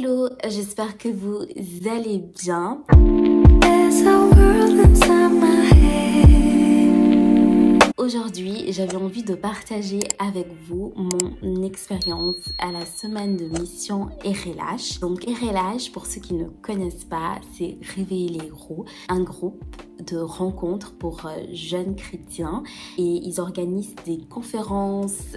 Hello, j'espère que vous allez bien. Aujourd'hui, j'avais envie de partager avec vous mon expérience à la semaine de mission RLH. Donc RLH, pour ceux qui ne connaissent pas, c'est Réveiller les héros, un groupe de rencontres pour jeunes chrétiens, et ils organisent des conférences,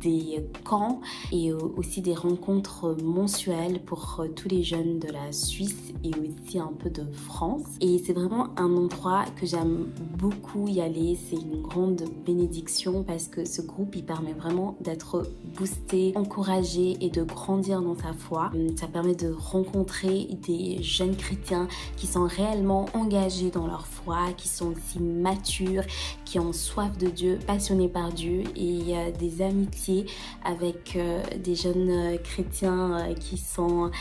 des camps et aussi des rencontres mensuelles pour tous les jeunes de la Suisse et aussi un peu de France. Et c'est vraiment un endroit que j'aime beaucoup y aller. C'est une grande bénédiction parce que ce groupe il permet vraiment d'être boosté, encouragé et de grandir dans sa foi. Ça permet de rencontrer des jeunes chrétiens qui sont réellement engagés dans leur foi, qui sont aussi matures, qui ont soif de Dieu, passionnés par Dieu, et des amitiés avec des jeunes chrétiens qui sont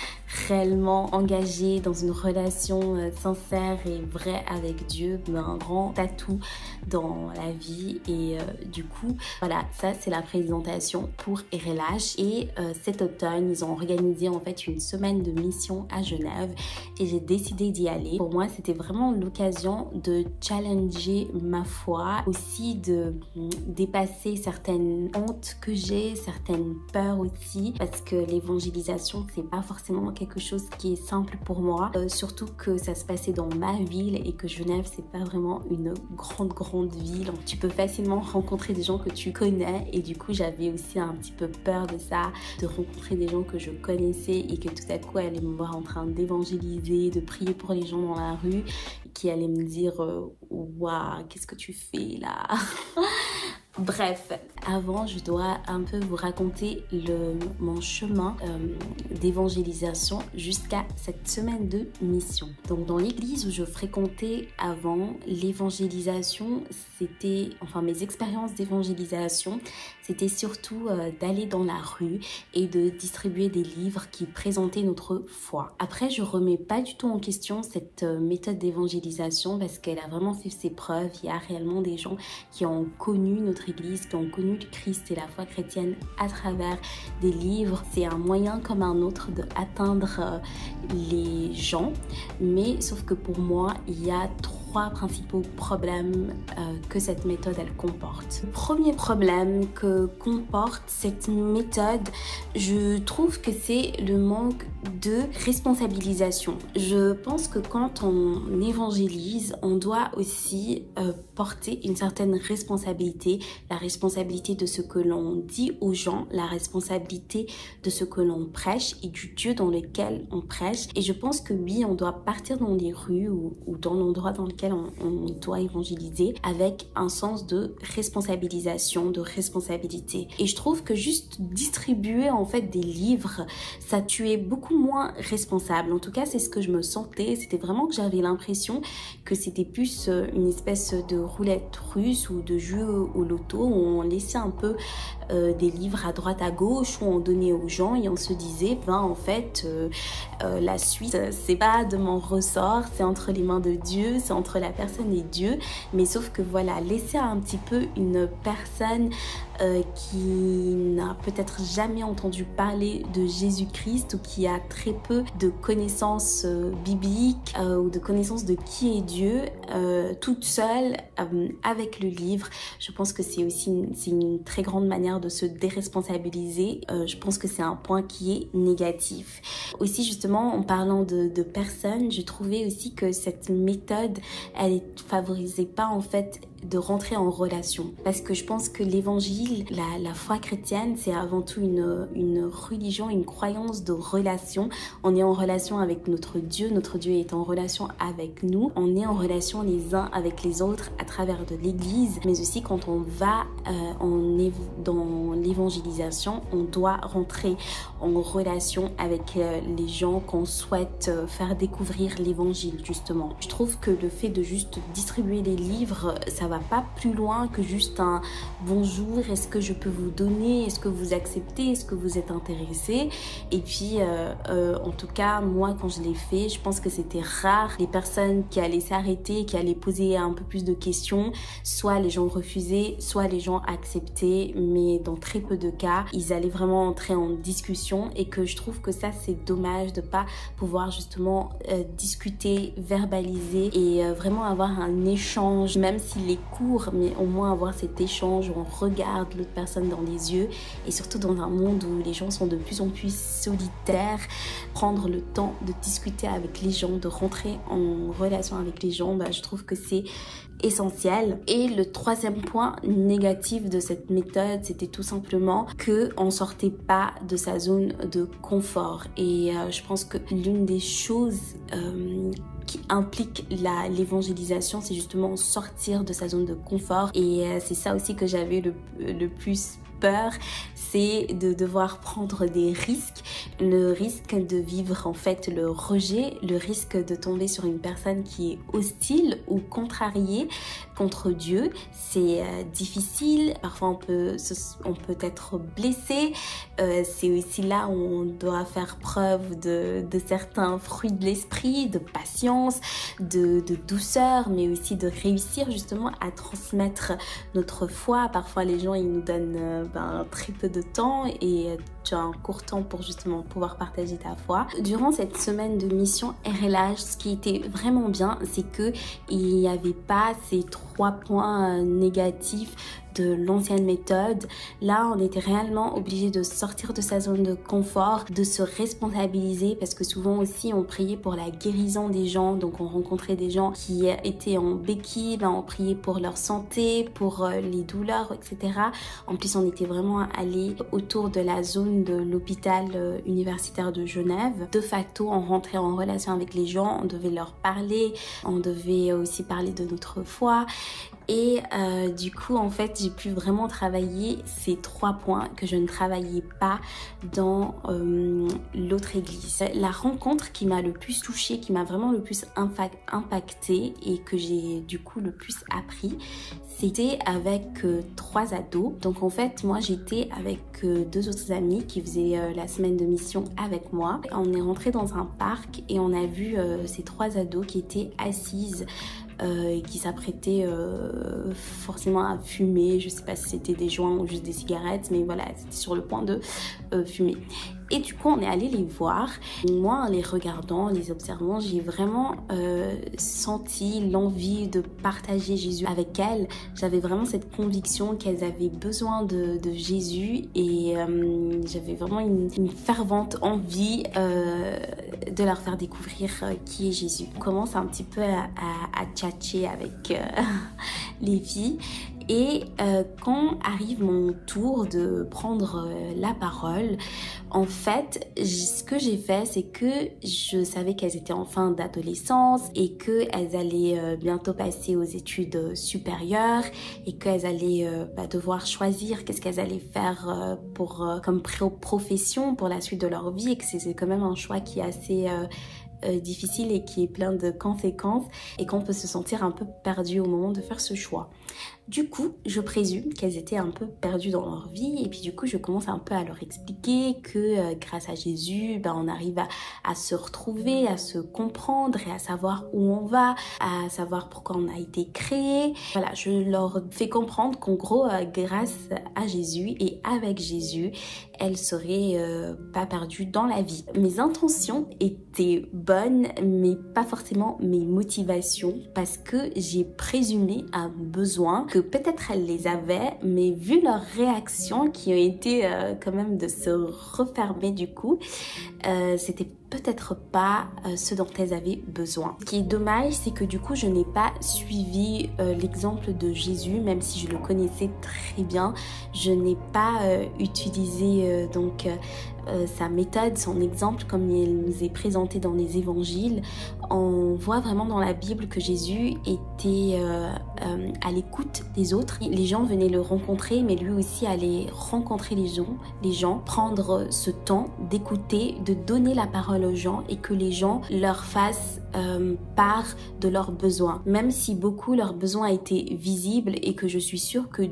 réellement engagés dans une relation sincère et vraie avec Dieu, un grand atout dans la vie. Et du coup, voilà, ça c'est la présentation pour RLH. Et cet automne, ils ont organisé en fait une semaine de mission à Genève et j'ai décidé d'y aller. Pour moi, c'était vraiment l'occasion de challenger ma foi, aussi de dépasser certaines hontes que j'ai, certaines peurs aussi, parce que l'évangélisation, c'est pas forcément quelque chose qui est simple pour moi, surtout que ça se passait dans ma ville et que Genève, c'est pas vraiment une grande ville. Tu peux facilement rencontrer des gens que tu connais, et du coup, j'avais aussi un petit peu peur de ça, de rencontrer des gens que je connaissais et que tout à coup, allaient me voir en train d'évangéliser, de prier pour les gens dans la rue, qui allaient me dire waouh, qu'est-ce que tu fais là? Bref, avant, je dois un peu vous raconter mon chemin d'évangélisation jusqu'à cette semaine de mission. Donc, dans l'église où je fréquentais avant, l'évangélisation, mes expériences d'évangélisation, c'était surtout d'aller dans la rue et de distribuer des livres qui présentaient notre foi. Après, je remets pas du tout en question cette méthode d'évangélisation parce qu'elle a vraiment fait ses preuves. Il y a réellement des gens qui ont connu notre église, qui ont connu le Christ et la foi chrétienne à travers des livres. C'est un moyen comme un autre d'atteindre les gens, mais sauf que pour moi, il y a trois principaux problèmes que cette méthode elle comporte. Le premier problème que comporte cette méthode, je trouve que c'est le manque de responsabilisation. Je pense que quand on évangélise, on doit aussi porter une certaine responsabilité, la responsabilité de ce que l'on dit aux gens, la responsabilité de ce que l'on prêche et du Dieu dans lequel on prêche. Et je pense que oui, on doit partir dans les rues ou dans l'endroit dans lequel on doit évangéliser avec un sens de responsabilisation, de responsabilité. Et je trouve que juste distribuer en fait des livres, ça tuait beaucoup moins responsable. En tout cas, c'est ce que je me sentais. C'était vraiment que j'avais l'impression que c'était plus une espèce de roulette russe ou de jeu au loto où on laissait un peu des livres à droite à gauche, où on donnait aux gens et on se disait en fait la suite c'est pas de mon ressort, c'est entre les mains de Dieu, c'est entre la personne et Dieu. Mais sauf que voilà, laisser un petit peu une personne qui n'a peut-être jamais entendu parler de Jésus-Christ ou qui a très peu de connaissances bibliques ou de connaissances de qui est Dieu, toute seule avec le livre, je pense que c'est aussi une très grande manière de se déresponsabiliser. Je pense que c'est un point qui est négatif. Aussi justement, en parlant de personnes, je trouvais aussi que cette méthode, elle ne favorisait pas en fait de rentrer en relation, parce que je pense que l'évangile, la foi chrétienne, c'est avant tout une religion, une croyance de relation. On est en relation avec notre Dieu est en relation avec nous, on est en relation les uns avec les autres à travers de l'église, mais aussi quand on va dans l'évangélisation, on doit rentrer en relation avec les gens qu'on souhaite faire découvrir l'évangile justement. Je trouve que le fait de juste distribuer les livres, ça ça va pas plus loin que juste un bonjour, est-ce que je peux vous donner, est-ce que vous acceptez, est-ce que vous êtes intéressé. Et puis en tout cas moi quand je l'ai fait, je pense que c'était rare les personnes qui allaient s'arrêter, qui allaient poser un peu plus de questions. Soit les gens refusaient, soit les gens acceptaient, mais dans très peu de cas ils allaient vraiment entrer en discussion. Et que je trouve que ça c'est dommage de pas pouvoir justement discuter, verbaliser et vraiment avoir un échange, même s'il est court, mais au moins avoir cet échange où on regarde l'autre personne dans les yeux. Et surtout dans un monde où les gens sont de plus en plus solitaires, prendre le temps de discuter avec les gens, de rentrer en relation avec les gens, je trouve que c'est essentiel. Et le troisième point négatif de cette méthode, c'était tout simplement que on sortait pas de sa zone de confort. Et je pense que l'une des choses qui implique l'évangélisation, c'est justement sortir de sa zone de confort. Et c'est ça aussi que j'avais le plus peur, c'est de devoir prendre des risques, le risque de vivre en fait le rejet, le risque de tomber sur une personne qui est hostile ou contrariée contre Dieu. C'est difficile, parfois on peut être blessé, c'est aussi là où on doit faire preuve de certains fruits de l'esprit, de patience, de douceur, mais aussi de réussir justement à transmettre notre foi. Parfois les gens ils nous donnent très peu de temps et tu as un court temps pour justement pouvoir partager ta foi. Durant cette semaine de mission RLH, ce qui était vraiment bien, c'est que il n'y avait pas ces 3 points négatifs de l'ancienne méthode. Là, on était réellement obligé de sortir de sa zone de confort, de se responsabiliser, parce que souvent aussi on priait pour la guérison des gens, donc on rencontrait des gens qui étaient en béquille, on priait pour leur santé, pour les douleurs, etc. En plus, on était vraiment allé autour de la zone de l'hôpital universitaire de Genève. De facto, on rentrait en relation avec les gens, on devait leur parler, on devait aussi parler de notre foi. Et du coup, en fait, j'ai pu vraiment travailler ces 3 points que je ne travaillais pas dans l'autre église. La rencontre qui m'a le plus touchée, qui m'a vraiment le plus impactée et que j'ai du coup le plus appris, c'était avec 3 ados. Donc en fait, moi j'étais avec 2 autres amis qui faisaient la semaine de mission avec moi. On est rentré dans un parc et on a vu ces 3 ados qui étaient assises et qui s'apprêtaient forcément à fumer. Je sais pas si c'était des joints ou juste des cigarettes, mais voilà, c'était sur le point de fumer. Et du coup, on est allé les voir. Moi, en les regardant, en les observant, j'ai vraiment senti l'envie de partager Jésus avec elles. J'avais vraiment cette conviction qu'elles avaient besoin de Jésus et j'avais vraiment une fervente envie de leur faire découvrir qui est Jésus. On commence un petit peu à tchatcher avec les filles. Et quand arrive mon tour de prendre la parole, en fait, ce que j'ai fait, c'est que je savais qu'elles étaient en fin d'adolescence et qu'elles allaient bientôt passer aux études supérieures et qu'elles allaient devoir choisir qu'est-ce qu'elles allaient faire comme profession pour la suite de leur vie et que c'est quand même un choix qui est assez difficile et qui est plein de conséquences et qu'on peut se sentir un peu perdu au moment de faire ce choix. Du coup, je présume qu'elles étaient un peu perdues dans leur vie et puis du coup, je commence un peu à leur expliquer que grâce à Jésus, on arrive à se retrouver, à se comprendre et à savoir où on va, à savoir pourquoi on a été créé. Voilà, je leur fais comprendre qu'en gros, grâce à Jésus et avec Jésus, elles seraient pas perdues dans la vie. Mes intentions étaient bonnes, mais pas forcément mes motivations parce que j'ai présumé un besoin que peut-être elles les avaient, mais vu leurs réactions qui ont été quand même de se refermer du coup, c'était peut-être pas ce dont elles avaient besoin. Ce qui est dommage, c'est que du coup, je n'ai pas suivi l'exemple de Jésus, même si je le connaissais très bien. Je n'ai pas utilisé sa méthode, son exemple, comme il nous est présenté dans les évangiles, on voit vraiment dans la Bible que Jésus était à l'écoute des autres. Les gens venaient le rencontrer, mais lui aussi allait rencontrer les gens, prendre ce temps d'écouter, de donner la parole aux gens et que les gens leur fassent part de leurs besoins. Même si beaucoup leurs besoins étaient visibles et que je suis sûre que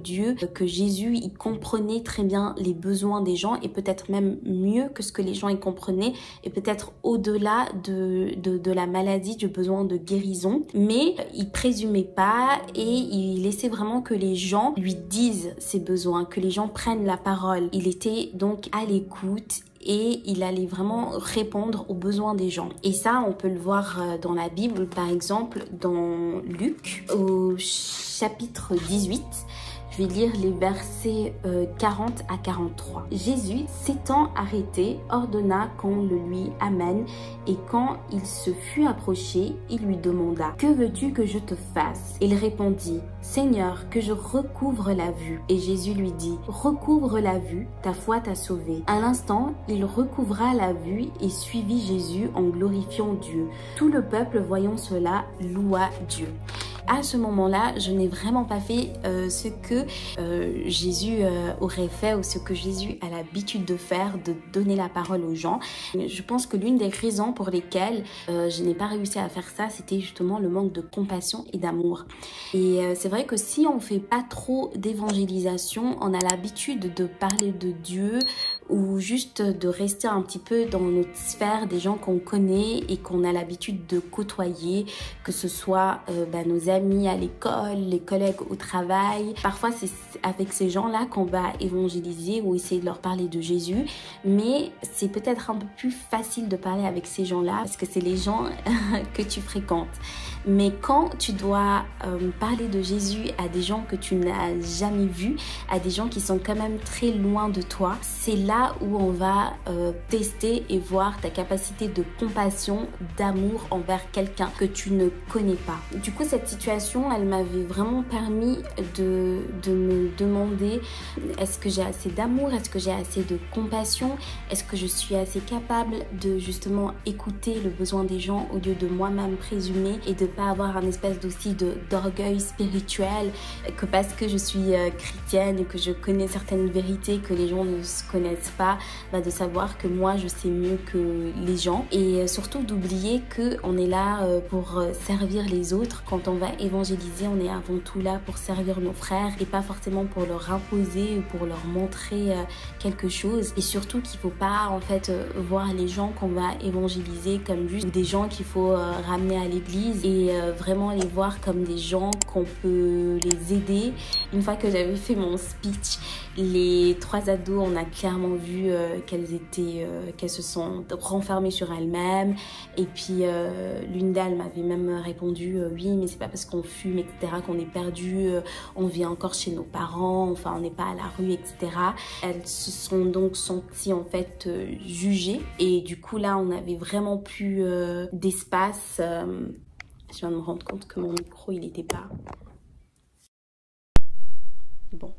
que Jésus, il comprenait très bien les besoins des gens et peut-être même mieux que ce que les gens y comprenaient et peut-être au-delà de la maladie, du besoin de guérison. Mais il présumait pas et il laissait vraiment que les gens lui disent ses besoins, que les gens prennent la parole. Il était donc à l'écoute et il allait vraiment répondre aux besoins des gens. Et ça, on peut le voir dans la Bible, par exemple dans Luc, au chapitre 18. Je vais lire les versets 40 à 43. Jésus, s'étant arrêté, ordonna qu'on le lui amène et quand il se fut approché, il lui demanda « Que veux-tu que je te fasse ?» Il répondit « Seigneur, que je recouvre la vue. » Et Jésus lui dit « Recouvre la vue, ta foi t'a sauvé. » À l'instant, il recouvra la vue et suivit Jésus en glorifiant Dieu. Tout le peuple, voyant cela, loua Dieu. À ce moment-là, je n'ai vraiment pas fait ce que Jésus aurait fait ou ce que Jésus a l'habitude de faire, de donner la parole aux gens. Je pense que l'une des raisons pour lesquelles je n'ai pas réussi à faire ça, c'était justement le manque de compassion et d'amour. Et c'est vrai que si on fait pas trop d'évangélisation, on a l'habitude de parler de Dieu ou juste de rester un petit peu dans notre sphère des gens qu'on connaît et qu'on a l'habitude de côtoyer, que ce soit nos amis à l'école, les collègues au travail. Parfois, c'est avec ces gens-là qu'on va évangéliser ou essayer de leur parler de Jésus, mais c'est peut-être un peu plus facile de parler avec ces gens-là parce que c'est les gens que tu fréquentes. Mais quand tu dois parler de Jésus à des gens que tu n'as jamais vus, à des gens qui sont quand même très loin de toi, c'est là où on va tester et voir ta capacité de compassion, d'amour envers quelqu'un que tu ne connais pas. Du coup, cette situation, elle m'avait vraiment permis de me demander est-ce que j'ai assez d'amour, est-ce que j'ai assez de compassion, est-ce que je suis assez capable de justement écouter le besoin des gens au lieu de moi-même présumer et de pas avoir un espèce aussi d'orgueil spirituel que parce que je suis chrétienne et que je connais certaines vérités que les gens ne connaissent pas, de savoir que moi je sais mieux que les gens et surtout d'oublier qu'on est là pour servir les autres. Quand on va évangéliser, on est avant tout là pour servir nos frères et pas forcément pour leur imposer ou pour leur montrer quelque chose et surtout qu'il faut pas en fait voir les gens qu'on va évangéliser comme juste des gens qu'il faut ramener à l'église et vraiment les voir comme des gens qu'on peut les aider. Une fois que j'avais fait mon speech, les 3 ados, on a clairement vu qu'elles se sont renfermées sur elles-mêmes et puis l'une d'elles m'avait même répondu oui mais c'est pas parce qu'on fume etc qu'on est perdu, on vit encore chez nos parents, enfin on n'est pas à la rue etc. Elles se sont donc senties en fait jugées et du coup là on avait vraiment plus d'espace. Je viens de me rendre compte que mon micro il était pas bon.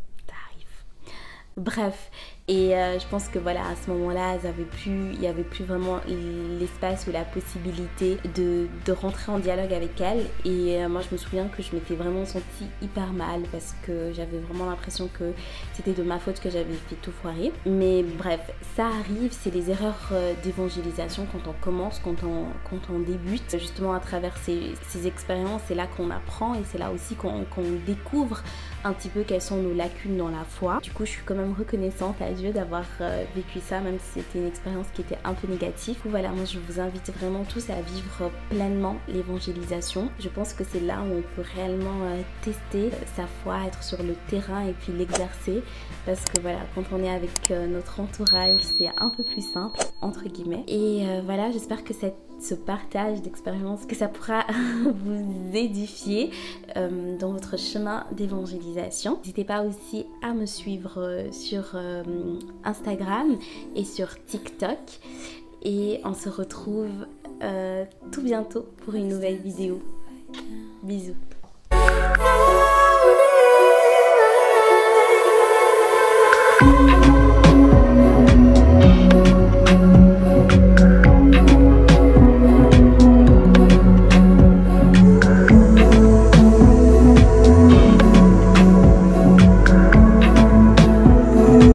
Bref, et je pense que voilà, à ce moment-là, il n'y avait plus vraiment l'espace ou la possibilité de rentrer en dialogue avec elle. Et moi, je me souviens que je m'étais vraiment sentie hyper mal parce que j'avais vraiment l'impression que c'était de ma faute que j'avais fait tout foirer. Mais bref, ça arrive, c'est les erreurs d'évangélisation quand on commence, quand on débute. Justement, à travers ces expériences, c'est là qu'on apprend et c'est là aussi qu'on découvre un petit peu quelles sont nos lacunes dans la foi. Du coup, je suis quand même reconnaissante à Dieu d'avoir vécu ça, même si c'était une expérience qui était un peu négative. Du coup, voilà, moi je vous invite vraiment tous à vivre pleinement l'évangélisation. Je pense que c'est là où on peut réellement tester sa foi, être sur le terrain et puis l'exercer. Parce que voilà, quand on est avec notre entourage, c'est un peu plus simple, entre guillemets. Et voilà, j'espère que ce partage d'expérience, que ça pourra vous édifier dans votre chemin d'évangélisation. N'hésitez pas aussi à me suivre sur Instagram et sur TikTok et on se retrouve tout bientôt pour une nouvelle vidéo. Bisous.